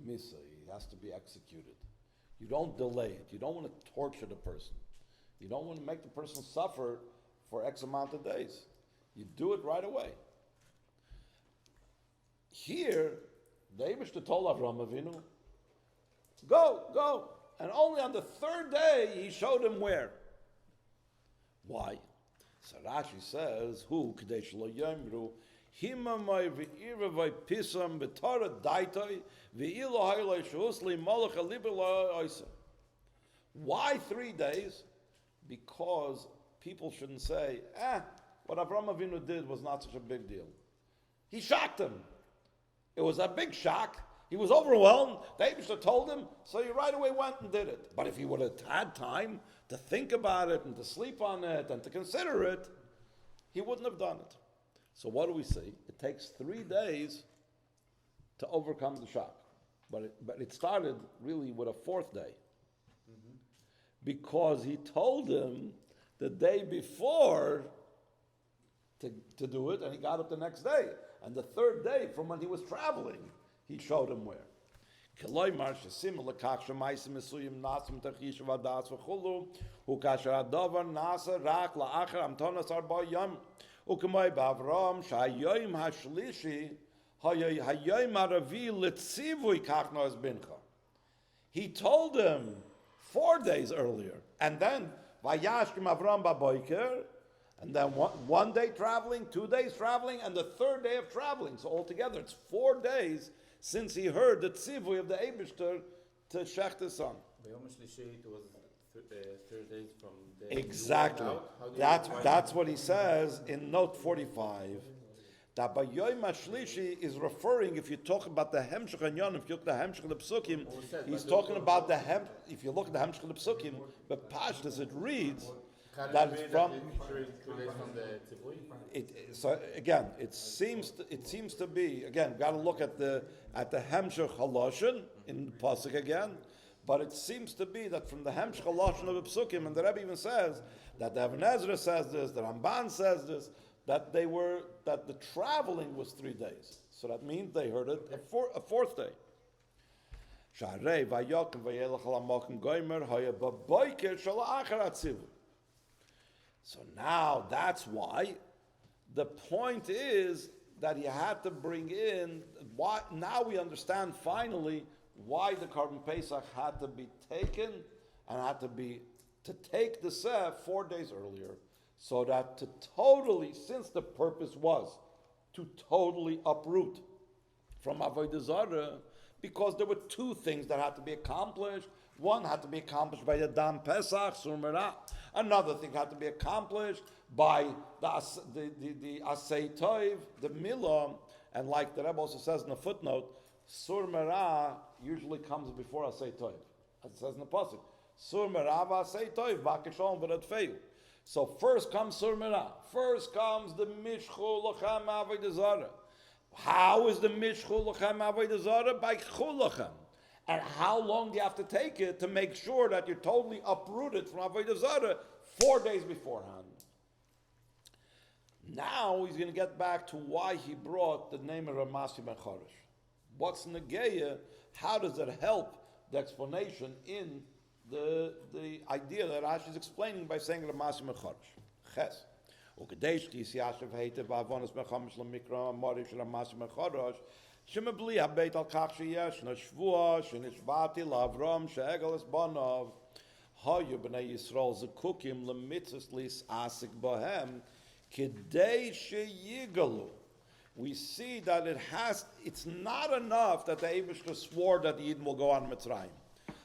misa, he has to be executed. You don't delay it. You don't want to torture the person. You don't want to make the person suffer for X amount of days. You do it right away. Here, the Eibishter told Avram Avinu, go. And only on the 3rd day, he showed him where. Why? So Rashi says, Hu Kadesh Lo Yomru, Himamai V'irevai Pisam B'Torah Daitoi V'ilo Hailoi Shusli Malach Alibelo Oisa. Why 3 days? Because people shouldn't say, what Avram Avinu did was not such a big deal. He shocked him. It was a big shock. He was overwhelmed. The Eibishter told him, so he right away went and did it. But if he would have had time to think about it and to sleep on it and to consider it, he wouldn't have done it. So what do we see? It takes 3 days to overcome the shock. But it started really with a 4th day. Mm-hmm. Because he told him the day before to do it, and he got up the next day. And the 3rd day, from when he was traveling, he showed him where. He told him 4 days earlier, and then Vayashkim Avram Baboiker, and then one day traveling, 2 days traveling, and the 3rd day of traveling. So altogether, it's 4 days since he heard the tzivui of the Eibishter to shech his son. B'yom Shlishi, it was 3 days from the exactly. That's what he says in note 45. That by Yom HaShlishi is referring, if you talk about the Hemshech Hanyon, if you look at the Hemshech of the Psukim, he's talking about the if you look at the Hemshech of the Psukim, but Pashtas it reads that it's from. So again, it seems to be again. Got to look at the Hemshech Haloshen in the pasuk again, but it seems to be that from the Hemshech Haloshen of the Psukim, and the Rebbe even says that the Even Ezra says this, the Ramban says this, that the traveling was 3 days. So that means they heard it a 4th day. So now that's why the point is that he had to bring in why. Now we understand finally why the Korban Pesach had to be taken and had to take the Seh 4 days earlier, so that to totally, since the purpose was to totally uproot from Avodah Zarah, because there were 2 things that had to be accomplished. One had to be accomplished by the Dam Pesach, Surmera. Another thing had to be accomplished by the Asay Toiv, the Milah, and like the Rebbe also says in the footnote, Surmera usually comes before Asay Toiv, as it says in the pasuk. Surmera v'Asay Toiv v'Akishon v'Radfeu. So first comes Surmera. First comes the Mishchu Lachem Avodah Zarah. How is the Mishchu Lachem Avodah Zarah? By Chulachem. And how long do you have to take it to make sure that you're totally uprooted from Avodah Zarah 4 days beforehand? Now he's going to get back to why he brought the name of Ramasi ben Chorosh. What's Negeya? How does it help the explanation in the idea that Rashi is explaining by saying Ramasi ben Chorosh? Ches. Ukedesh ki siyashav heite va'avonos ben chamish lemikra morish Ramasi ben Chorosh shemebli habeit al kach sheyesh nashvua shenishvati la'avram she'egel es banav hayu b'nei Yisrael zekukim lemitzvos lis asik bohem kidei sheyigalu. We see that it's not enough that the Eibishter swore that the Yidden will go on Mitzrayim.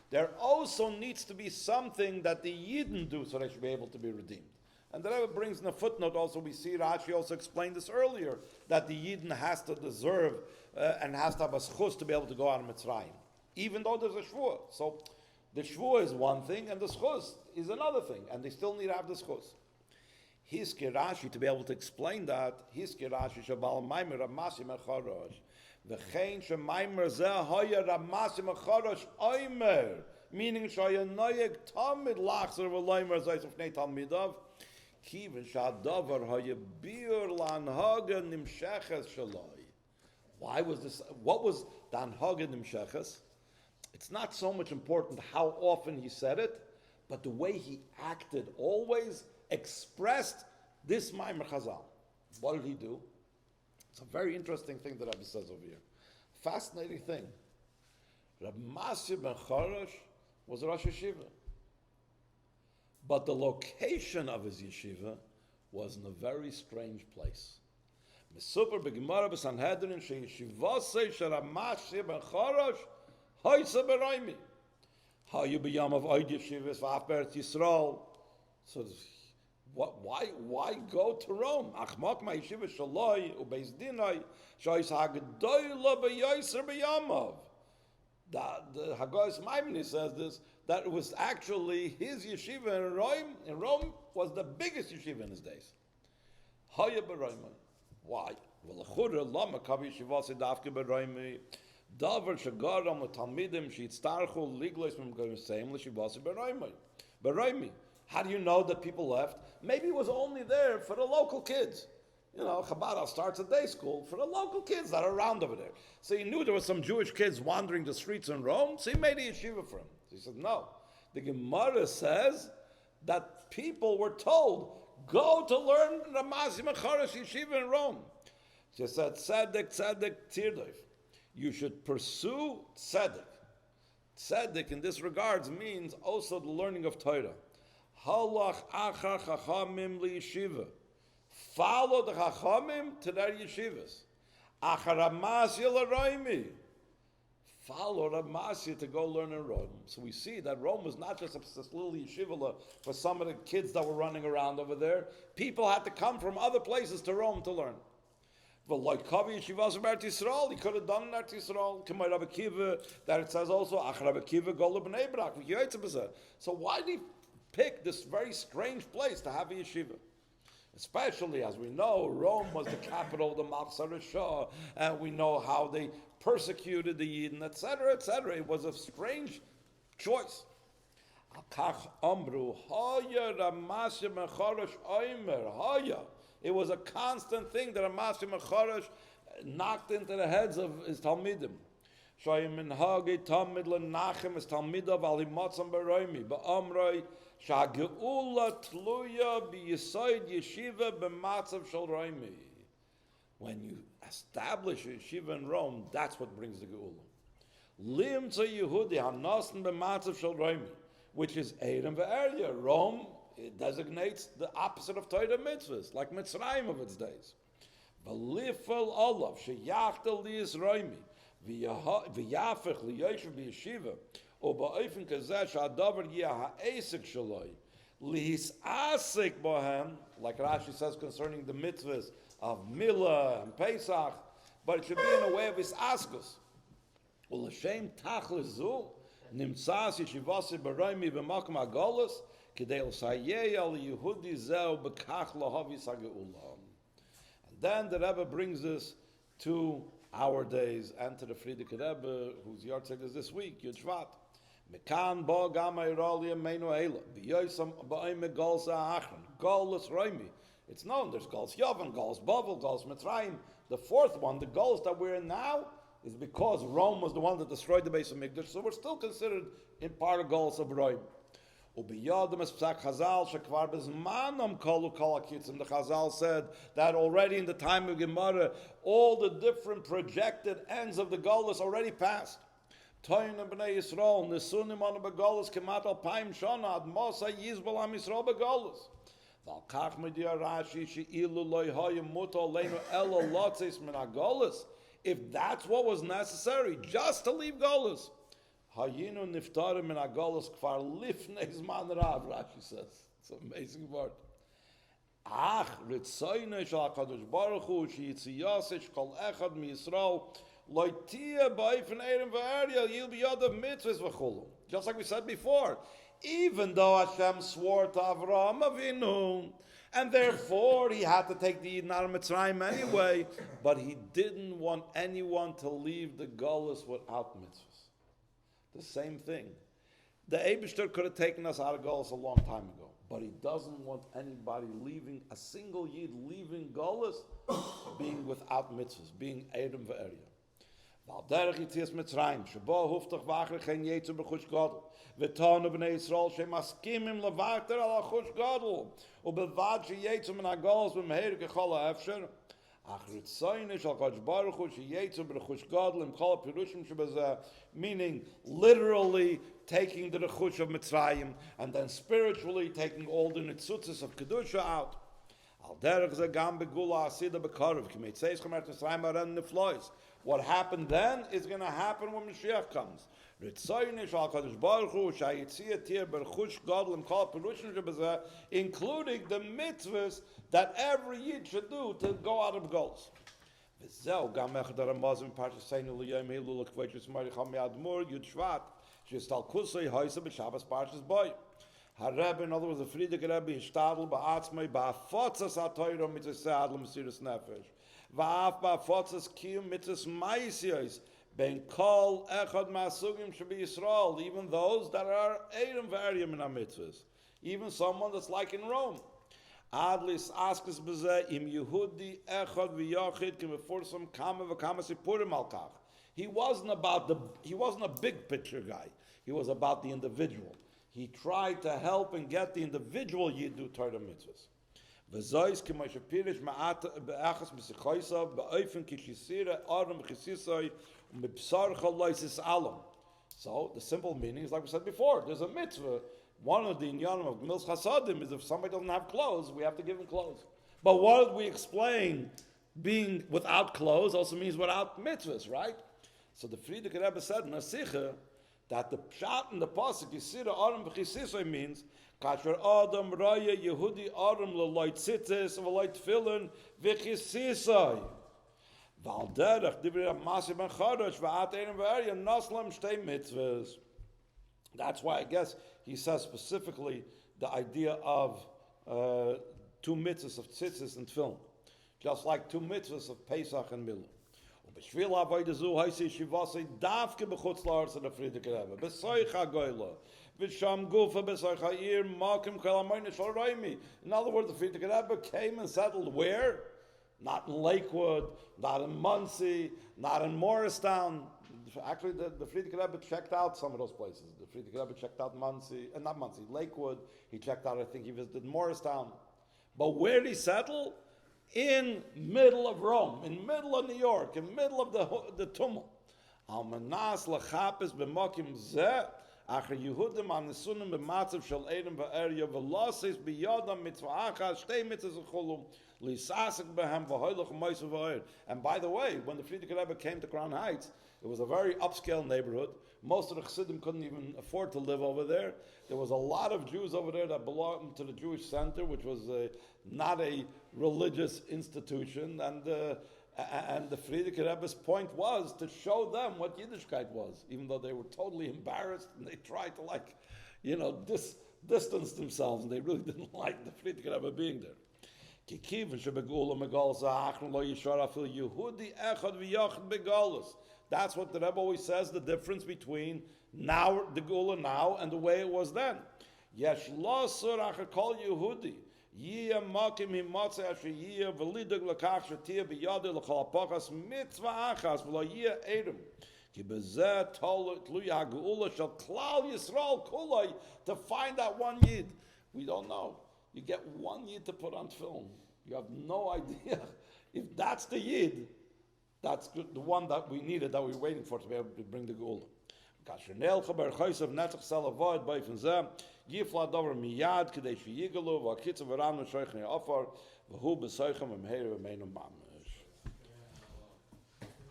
There also needs to be something that the Yidden do so they should be able to be redeemed. And that brings in a footnote also, we see Rashi also explained this earlier, that the Yidden has to deserve and has to have a schus to be able to go on Mitzrayim, even though there's a shvua. So the shvua is one thing and the schus is another thing, and they still need to have the schus. Hiske Rashi, to be able to explain that, Hiske Rashi Shabal Maimer Ramasi Mechorosh, V'chein Shemaimer Zeh Hoya Ramasi Mechorosh Oimer, meaning Shaya Noyeg Talmid Lachzer V'loimer Zayis Ufnei Talmidav, Kivin Shadavar Hoya Bir Lanhaga Nimsheches Shaloi. Why was this? What was the Anhaga Nimsheches? It's not so much important how often he said it, but the way he acted always expressed this Maimer Chazal. What did he do? It's a very interesting thing that Rabbi says over here. Fascinating thing. Rab Masya ben Chorosh was Rosh Yeshiva. But the location of his yeshiva was in a very strange place. Mesupar b'Gemara b'Sanhedrin she'yeshivasei she'Rab Masya ben Chorosh hoysa b'Roimi. Hayu b'yam of oid yeshivas v'af b'Eretz Yisrael. So why go to Rome? Achmak ma yeshiva shaloi ubeis dinai shoyis hagdoila b'yoyser b'yamav. The Hagos Maimoni says this, that it was actually his yeshiva in Rome was the biggest yeshiva in his days. Haya b'Roimi. Why? Well, l'chura lama kavi yeshiva sedavke b'Roimi. Davar shagaram l'talmidim sheyitztarchu liglois m'gariseim l'shiva b'Roimi. B'Roimi. How do you know that people left? Maybe it was only there for the local kids. You know, Chabad starts a day school for the local kids that are around over there. So he knew there were some Jewish kids wandering the streets in Rome, so he made a yeshiva for him. So he said, no. The Gemara says that people were told, go to learn Ramasi Mecharash yeshiva in Rome. She said, tzedek, tzedek, tirdoif. You should pursue tzedek. Tzedek in this regards means also the learning of Torah. Halach achar chachamim liyeshiva. Follow the chachamim to their yeshivas. Achar Ramasya l'Roimi. Follow Ramasya to go learn in Rome. So we see that Rome was not just a little yeshiva for some of the kids that were running around over there. People had to come from other places to Rome to learn. Like Kavi Yeshivas of Eretz Yisrael, he could have done in Eretz Yisrael. K'may Rabbi Kiva, that it says also Achar Rabbi Kiva go lebnei Brak. So why did he pick this very strange place to have a yeshiva? Especially as we know, Rome was the capital of the Malchus Shah, and we know how they persecuted the Yidden, etc., etc. It was a strange choice. It was a constant thing that Ramasya Mecharash knocked into the heads of his Talmidim. Shoyim minhagi Talmid lenachem is Talmidav al himotzam b'roimi ba'amroi shageula tluya b'yisoid yeshiva b'matzav shel roimi. When you establish a yeshiva in Rome, that's what brings the geula. Lim to Yehudi hanosen b'matzav shel roimi, which is Eirem ve'erya. Rome, it designates the opposite of Torah mitzvahs, like Mirtzrayim of its days. V'lifel olav sheyachtel liyis roimi v'yafech liyoshev b'yeshiva u'ba'ofen kazeh sha'adavar yeh ha'esek shaloi lihisasek bohem, like Rashi says concerning the mitzvahs of Milah and Pesach, but it should be in a way of hisaskus. U'l'shem tachlis zu nimtzas yeshivasi b'roimi v'makom ha'golos k'dei l'sayei al Yehudi zeh b'kach lahavis ha'geula. And then the Rebbe brings this to our days and to the Frierdiker Rebbe, whose yahrzeit is this week, Yud Shvat. Mekan bo gam ha'irali ameinu eila, v'yoysam ba'im megol za'achron, golus roimi. It's known. There's Golos Yavan, Golos Bavel, Golos Mitzrayim. The fourth one, the Golos that we're in now, is because Rome was the one that destroyed the base of Mikdash, so we're still considered in part of Golos of Rome. The Chazal said that already in the time of Gemara, all the different projected ends of the Golos already passed. Toyin b'nei Yisrael nesunim anu begolos kemat alpayim shana ad mosa yizbal am Yisrael begolos. Val kach media Rashi sheilu loy hayim muto leinu elo lotzis min hagolos. If that's what was necessary, just to leave golos, hayinu niftarim min hagolos kfar lifnei zman rav. Rashi says it's an amazing word. Ach ritzoyne shal Hakadosh Baruch Hu sheyitziyasish kol echad mi Yisrael. Just like we said before, even though Hashem swore to Avraham Avinu, and therefore he had to take the Ra of Mitzrayim anyway, but he didn't want anyone to leave the Golus without mitzvahs. The same thing. The Eibishter could have taken us out of Golus a long time ago, but he doesn't want anybody leaving, a single Yid leaving Golus, being without mitzvahs, being Edom Ve'eria. Derech Yitzias Mitzrayim, Shabo Huftach Vachre Chen Yetzu B'chush Gadol, V'tonu B'nei Yisrael Shemaskimim Levachter Al HaChush Gadol, U'bevad Sheyetzu Min HaGolos B'meher Kechol HaEfsher, Ach Ritzoyne Shal Kadosh Baruch Hu Sheyetzu B'chush Gadol Im Chol HaPirushim Shebezeh, meaning literally taking the Rechush of Mitzrayim, and then spiritually taking all the Nitzutzes of Kedusha out. Al Derech Ze Gam Begula Asida B'Karev, K'meitzeis Chomer Mitzrayim Aren Niflois. What happened then is going to happen when Mashiach comes. Including the mitzvahs that every Yid should do to go out of goals. Harebe, in other words, the Friedrich Rebbe, Hishtadl, Ba'atzmai, Ba'afotzas HaTorah, Mitzvah Adl, Mesiras Nefesh. Va'af ba'afotzas kiyum mitzvahs ma'isiyos, ben kol echad ma'asugim shebi Yisrael, even those that are Edom Ve'erim in our mitzvahs. Even someone that's like in Rome. Adlis asks b'zeh, im Yehudi echad v'yachid kim eforsam kama v'kama sipurim al kach. He wasn't a big picture guy. He was about the individual. He tried to help and get the individual Yid do Torah mitzvahs. V'zois k'may shapirish ma'at be'achas b'sichoysa be'oifen kishisira aram b'chisisoi u'mibsarcha loisis alam. So the simple meaning is like we said before. There's a mitzvah. One of the inyanim of Gmils Chasadim is if somebody doesn't have clothes, we have to give him clothes. But what did we explain? Being without clothes also means without mitzvahs, right? So the Friedrich Rebbe said in a Sikha that the pshat in the pasuk Yisira Aram v'chisisoi means Kasher Adam Raya Yehudi Aram l'loy tzitzis v'loy tefillin v'chisisoi Val derech divrei Masi ben Chadosh v'at Edom Ve'eria Naslam shtei mitzvahs. That's why I guess he says specifically the idea of 2 mitzvahs of tzitzis and tefillin, just like 2 mitzvahs of Pesach and Milah. B'shvil avodah zu haisi shivasei davke b'chutz la'aretz of the Friedrich Rebbe b'soich hagoyla v'sham gufa b'soich ha'ir makim kol hamoyne shal roimi. In other words, the Friedrich Rebbe came and settled where? Not in Lakewood, not in Muncie, not in Morristown. Actually, the Friedrich Rebbe checked out some of those places. The Friedrich Rebbe checked out Lakewood. He checked out, I think he visited Morristown. But where did he settle? In middle of Rome, in middle of New York, in middle of the tumult. Almanas lachapes b'mokim zeh, acher Yehudim anesunim b'matzav shel Edom Ve'eria v'loses b'yodam mitzvah achas shtei mitzvahs v'chulum lisasik b'hem v'hoylach moisav v'oyer. And by the way, when the Friedrich Rebbe came to Crown Heights, it was a very upscale neighborhood. Most of the Chassidim couldn't even afford to live over there. There was a lot of Jews over there that belonged to the Jewish Center, which was not a religious institution. And the Friedrich Rebbe's point was to show them what Yiddishkeit was, even though they were totally embarrassed and they tried to distance themselves, and they really didn't like the Friedrich Rebbe being there. That's what the Rebbe always says, the difference between now, the Geula now, and the way it was then. Yesh lo sur acher kol Yehudi. Yia makim himatze asher yia v'lidag l'kach shetia b'yadu l'chol apachas mitzvah achas v'lo yia edom. Ki bezeh tluya ha'geula shel klal Yisrael kulay to find that one yid. We don't know. You get one yid to put on film. You have no idea. If that's the yid, that's the one that we needed, that we were waiting for to be able to bring the geula. Kasher chaber chaysav netzach salavoid b'ifin zeh yifla dover miyad k'dei sheyigalu v'akitzav v'ram n'shoichnei ofar v'hu b'soichem v'mheir v'meinu mam.